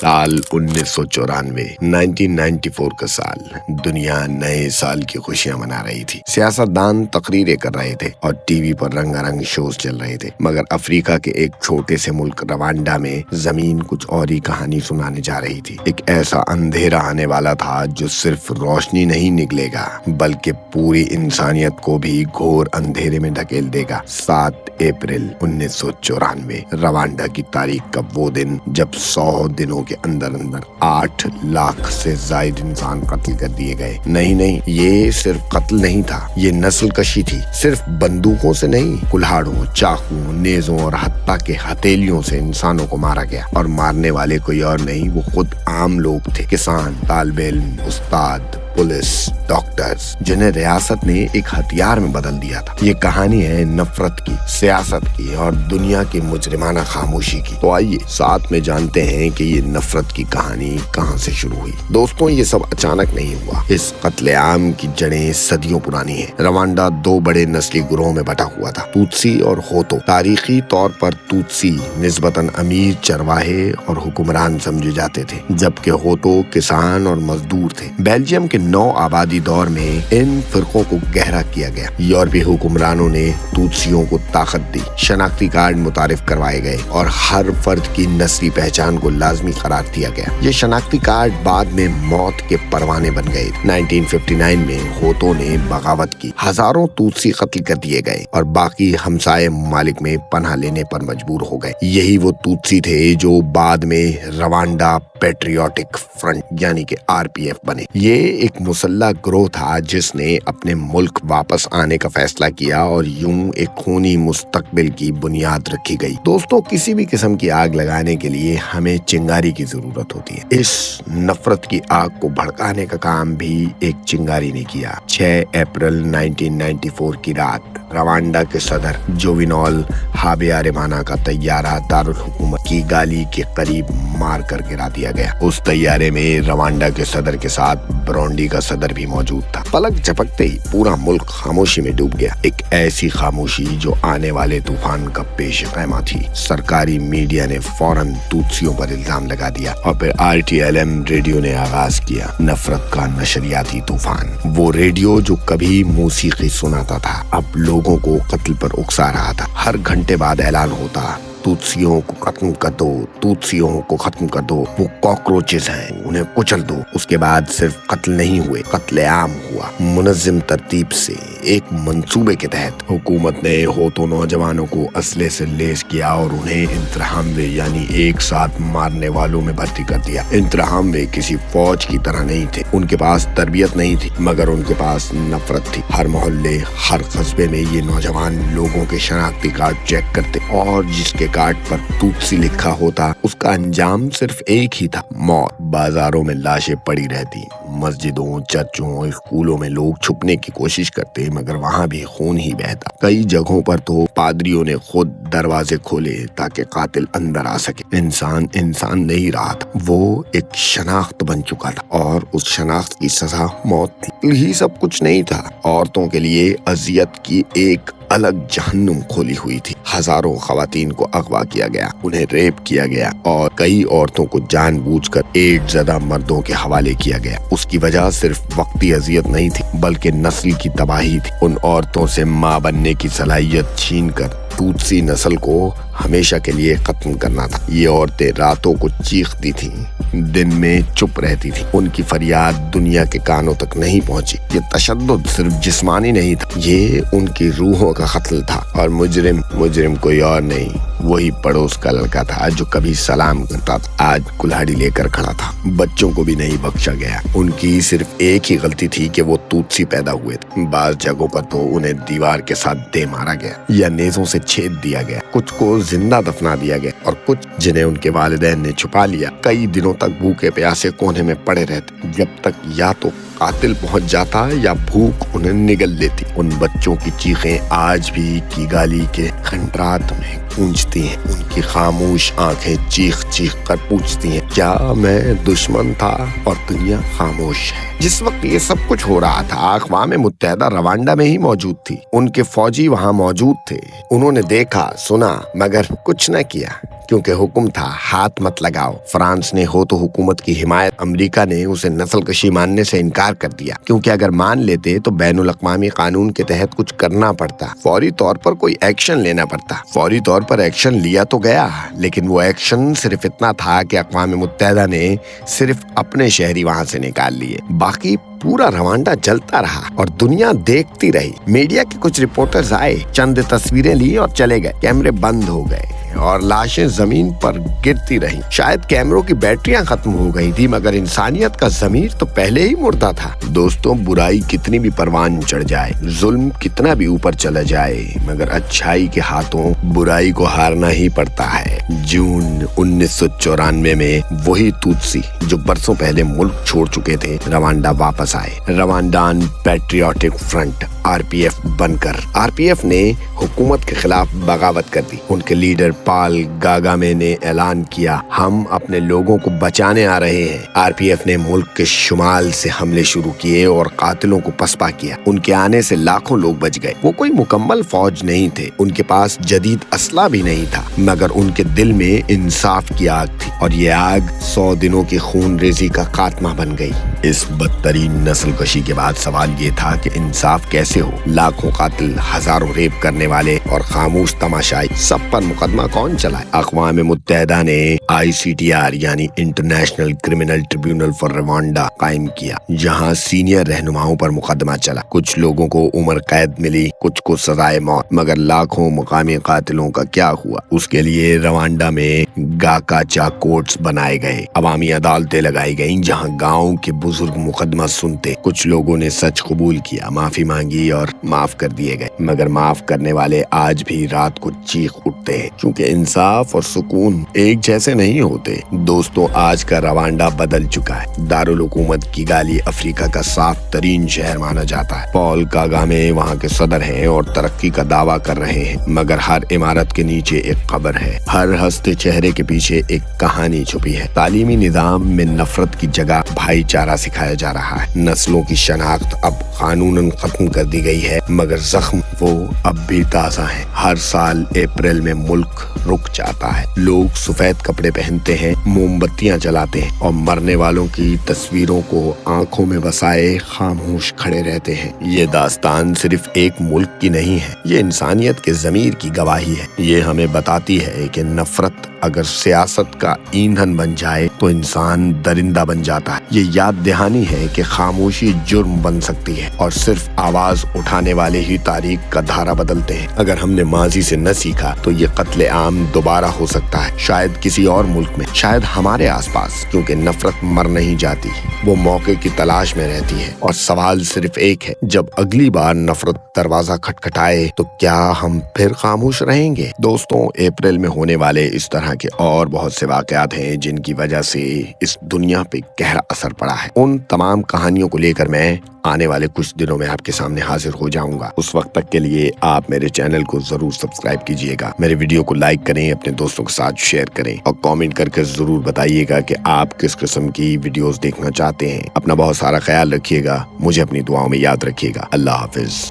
साल 1994 1994 का साल। दुनिया नए साल की खुशियां मना रही थी। सियासतदान तकरीरें कर रहे थे और टीवी पर रंगारंग शोज चल रहे थे, मगर अफ्रीका के एक छोटे से मुल्क रवांडा में जमीन कुछ और ही कहानी सुनाने जा रही थी। एक ऐसा अंधेरा आने वाला था जो सिर्फ रोशनी नहीं निकलेगा बल्कि पूरी इंसानियत को भी घोर अंधेरे में धकेल देगा। 7 अप्रैल 1994 रवांडा की तारीख का वो दिन जब 100 दिनों के अंदर अंदर 8 लाख से ज्यादा इंसान कत्ल कर दिए गए। नहीं, ये सिर्फ कत्ल नहीं था, ये नस्ल कशी थी। सिर्फ बंदूकों से नहीं, कुल्हाड़ों, चाकू, नेजों और हत्ता के हथेलियों से इंसानों को मारा गया। और मारने वाले कोई और नहीं, वो खुद आम लोग थे। किसान, तालिब इल्म, उस्ताद, पुलिस, डॉक्टर्स, जिन्हें रियासत ने एक हथियार में बदल दिया था। ये कहानी है नफरत की, सियासत की और दुनिया की मुजरिमाना खामोशी की। तो आइए साथ में जानते हैं कि ये नफरत की कहानी कहां से शुरू हुई। दोस्तों, ये सब अचानक नहीं हुआ। इस कत्लेआम की जड़ें सदियों पुरानी है। रवांडा 2 बड़े नस्ली ग्रोहों में बटा हुआ था, तुत्सी और होतो। तारीखी तौर पर तुत्सी निस्बतन अमीर चरवाहे और हुक्मरान समझे जाते थे, जबकि होतो किसान और मजदूर थे। बेल्जियम के 9 आबादी दौर में इन फिरकों को गहरा किया गया। यूरोपीय हुक्मरानों ने तुत्सियों को ताकत दी, शनाख्ती कार्ड मुतारिफ करवाए गए और हर फर्द की नस्ली पहचान को लाजमी करार दिया गया। ये शनाख्ती कार्ड बाद में मौत के परवाने बन गए। 1959 में होतो ने बगावत की, हजारों तुत्सी कत्ल कर दिए गए और बाकी हमसाये ममालिक में पनाह लेने पर मजबूर हो गए। यही वो तुत्सी थे जो बाद में रवांडा पैट्रियोटिक फ्रंट यानी कि RPF बने। ये एक मुसल्लह ग्रोह था जिसने अपने मुल्क वापस आने का फैसला किया और यूं एक खूनी मुस्तकबिल की बुनियाद रखी गई। दोस्तों, किसी भी किस्म की आग लगाने के लिए हमें चिंगारी की जरूरत होती है। इस नफरत की आग को भड़काने का काम भी एक चिंगारी ने किया। 6 अप्रैल 1994 की रात रवांडा के सदर जोविनोल हाबियारेमाना का तैयारा दारुल हुकूमत की गाली के करीब मार कर गिरा दिया गया। उस तैयारे में रवांडा के सदर के साथ ब्रोंडी का सदर भी मौजूद था। पलक झपकते ही पूरा मुल्क खामोशी में डूब गया। एक ऐसी खामोशी जो आने वाले तूफान का पेश क़ैमा थी। सरकारी मीडिया ने फौरन तुत्सियों पर इल्जाम लगा दिया और फिर RTLM रेडियो ने आगाज किया नफरत का नशरियाती तूफान। वो रेडियो जो कभी मौसीकी सुनाता था, अब लोगों को कत्ल पर उकसा रहा था। हर घंटे बाद ऐलान होता, तुत्सियों को खत्म कर दो, तुत्सियों को खत्म कर दो, वो कॉकरोचेस हैं, उन्हें कुचल दो। उसके बाद सिर्फ कत्ल नहीं हुए, कत्लेआम हुआ। मुनज़्ज़म तरतीब से एक मंसूबे के तहत हुकूमत ने होतो नौजवानों को असले से लैस किया और उन्हें इंतहामे यानी एक साथ मारने वालों में भर्ती कर दिया। इंतहामे किसी फौज की तरह नहीं थे। उनके पास तरबियत नहीं थी, मगर उनके पास नफरत थी। हर मोहल्ले, हर कस्बे में ये नौजवान लोगों के शनाख्ती कार्ड चेक करते और जिसके कार्ड पर तुत्सी लिखा होता उसका अंजाम सिर्फ एक ही था, मौत। बाजारों में लाशें पड़ी रहती, मस्जिदों, चर्चों, स्कूलों में लोग छुपने की कोशिश करते, मगर वहाँ भी खून ही बहता। कई जगहों पर तो पादरियों ने खुद दरवाजे खोले ताकि कातिल अंदर आ सके। इंसान नहीं रहा था, वो एक शनाख्त बन चुका था और उस शनाख्त की सजा मौत थी। यही सब कुछ नहीं था, औरतों के लिए अजियत की एक अलग जहन्नुम खोली हुई थी। हजारों खवातीन को अगवा किया गया, उन्हें रेप किया गया और कई औरतों को जानबूझकर एड्स ज़दा मर्दों के हवाले किया गया। उसकी वजह सिर्फ वक्ती अजियत नहीं थी बल्कि नस्ल की तबाही थी। उन औरतों से माँ बनने की सलाहियत छीनकर तुत्सी नस्ल को हमेशा के लिए खत्म करना था। ये औरतें रातों को चीखती थीं, दिन में चुप रहती थी। उनकी फरियाद दुनिया के कानों तक नहीं पहुंची। ये तशद्दुद सिर्फ जिस्मानी नहीं था, ये उनकी रूहों का कत्ल था। और मुजरिम कोई और नहीं, वही पड़ोस का लड़का था जो कभी सलाम करता था, आज कुल्हाड़ी लेकर खड़ा था। बच्चों को भी नहीं बख्शा गया। उनकी सिर्फ एक ही गलती थी कि वो तुत्सी पैदा हुए थे। बाज़ जगहों पर तो उन्हें दीवार के साथ दे मारा गया या नेज़ों से छेद दिया गया। कुछ को जिंदा दफना दिया गया और कुछ जिन्हें उनके वालिदैन ने छुपा लिया, कई दिनों तक भूखे प्यासे कोने में पड़े रहते, जब तक या तो कातिल पहुंच जाता या भूख उन्हें निगल लेती। उन बच्चों की चीखें आज भी किगाली के खंडरात में गूंजती हैं। उनकी खामोश आंखें चीख चीख कर पूछती हैं, क्या मैं दुश्मन था और दुनिया खामोश है। जिस वक्त ये सब कुछ हो रहा था, अक़वाम मुत्तहिदा रवांडा में ही मौजूद थी। उनके फौजी वहाँ मौजूद थे। उन्होंने देखा, सुना, मगर कुछ न किया। क्योंकि हुक्म था हाथ मत लगाओ। फ्रांस ने हो तो हुकूमत की हिमायत, अमेरिका ने उसे नस्ल कशी मानने से इनकार कर दिया, क्योंकि अगर मान लेते तो बैनुल अक़वामी कानून के तहत कुछ करना पड़ता, फौरी तौर पर कोई एक्शन लेना पड़ता। फौरी तौर पर एक्शन लिया तो गया, लेकिन वो एक्शन सिर्फ इतना था कि अक़वाम मुत्तहिदा ने सिर्फ अपने शहरी वहां से निकाल लिए, बाकी पूरा रवांडा जलता रहा और दुनिया देखती रही। मीडिया के कुछ रिपोर्टर्स आए, चंद तस्वीरें ली और चले गए। कैमरे बंद हो गए और लाशें जमीन पर गिरती रहीं। शायद कैमरों की बैटरियां खत्म हो गई थी, मगर इंसानियत का ज़मीर तो पहले ही मुर्दा था। दोस्तों, बुराई कितनी भी परवान चढ़ जाए, जुल्म कितना भी ऊपर चला जाए, मगर अच्छाई के हाथों बुराई को हारना ही पड़ता है। जून 1994 में वही तुत्सी जो बरसों पहले मुल्क छोड़ चुके थे, रवांडा वापस आए। रवांडान पैट्रियोटिक फ्रंट RPF बनकर। RPF ने हुकूमत के खिलाफ बगावत कर दी। उनके लीडर पाल गागामे ने ऐलान किया, हम अपने लोगों को बचाने आ रहे हैं। RPF ने मुल्क के शुमाल से हमले शुरू किए और कातिलों को पसपा किया। उनके आने से लाखों लोग बच गए। वो कोई मुकम्मल फौज नहीं थे, उनके पास जदीद असला भी नहीं था, मगर उनके दिल में इंसाफ की आग थी और ये आग 100 दिनों की खून रेजी का खात्मा बन गई। इस बदतरीन नस्ल कशी के बाद सवाल ये था कि इंसाफ कैसे हो। लाखों कातिल, हजारों रेप करने वाले और खामोश तमाशाई, सब पर मुकदमा कौन चलाए? अक़वाम मुत्तहिदा ने ICTR यानी international criminal tribunal for Rwanda कायम किया, जहां सीनियर रहनुमाओं पर मुकदमा चला। कुछ लोगों को उम्र कैद मिली, कुछ को सजाए मौत, मगर लाखों मुकामी कातिलों का क्या हुआ? उसके लिए रवांडा में गाकाचा कोर्ट्स बनाए गए, अवामी अदालतें लगाई गईं, जहां गांव के बुजुर्ग मुकदमा सुनते। कुछ लोगों ने सच कबूल किया, माफी मांगी और माफ कर दिए गए, मगर माफ करने वाले आज भी रात को चीख उठते हैं, क्योंकि इंसाफ और सुकून एक जैसे नहीं होते। दोस्तों, आज का रवांडा बदल चुका है। दारुल हुकूमत किगाली अफ्रीका का साफ तरीन शहर माना जाता है। पॉल कागामे वहाँ के सदर हैं और तरक्की का दावा कर रहे हैं, मगर हर इमारत के नीचे एक कब्र है, हर हंसते चेहरे के पीछे एक कहानी छुपी है। तालीमी निजाम में नफरत की जगह भाईचारा सिखाया जा रहा है। नस्लों की शनाख्त अब कानूनन खत्म कर दी गई है, मगर जख्म वो अब भी ताज़ा है। हर साल अप्रैल में मुल्क रुक जाता है। लोग सफेद कपड़े पहनते हैं, मोमबत्तियां जलाते हैं और मरने वालों की तस्वीरों को आंखों में बसाए खामोश खड़े रहते हैं। ये दास्तान सिर्फ एक मुल्क की नहीं है, ये इंसानियत के ज़मीर की गवाही है। ये हमें बताती है कि नफरत अगर सियासत का ईंधन बन जाए तो इंसान दरिंदा बन जाता है। ये याद दहानी है कि खामोशी जुर्म बन सकती है और सिर्फ आवाज उठाने वाले ही तारीख का धारा बदलते हैं। अगर हमने माजी से न सीखा तो ये कत्ले आम दोबारा हो सकता है, शायद किसी और मुल्क में, शायद हमारे आसपास, क्योंकि नफरत मर नहीं जाती, वो मौके की तलाश में रहती है। और सवाल सिर्फ एक है, जब अगली बार नफरत दरवाजा खटखटाए तो क्या हम फिर खामोश रहेंगे? दोस्तों, अप्रैल में होने वाले इस तरह के और बहुत से वाकयात हैं जिनकी वजह से इस दुनिया पे गहरा असर पड़ा है। उन तमाम कहानियों को लेकर मैं आने वाले कुछ दिनों में आपके सामने हाजिर हो जाऊंगा। उस वक्त तक के लिए आप मेरे चैनल को जरूर सब्सक्राइब कीजिएगा, मेरे वीडियो को लाइक करें, अपने दोस्तों के साथ शेयर करें और कमेंट करके जरूर बताइएगा कि आप किस किस्म की वीडियोस देखना चाहते हैं। अपना बहुत सारा ख्याल रखिएगा, मुझे अपनी दुआओं में याद रखिएगा। अल्लाह हाफिज।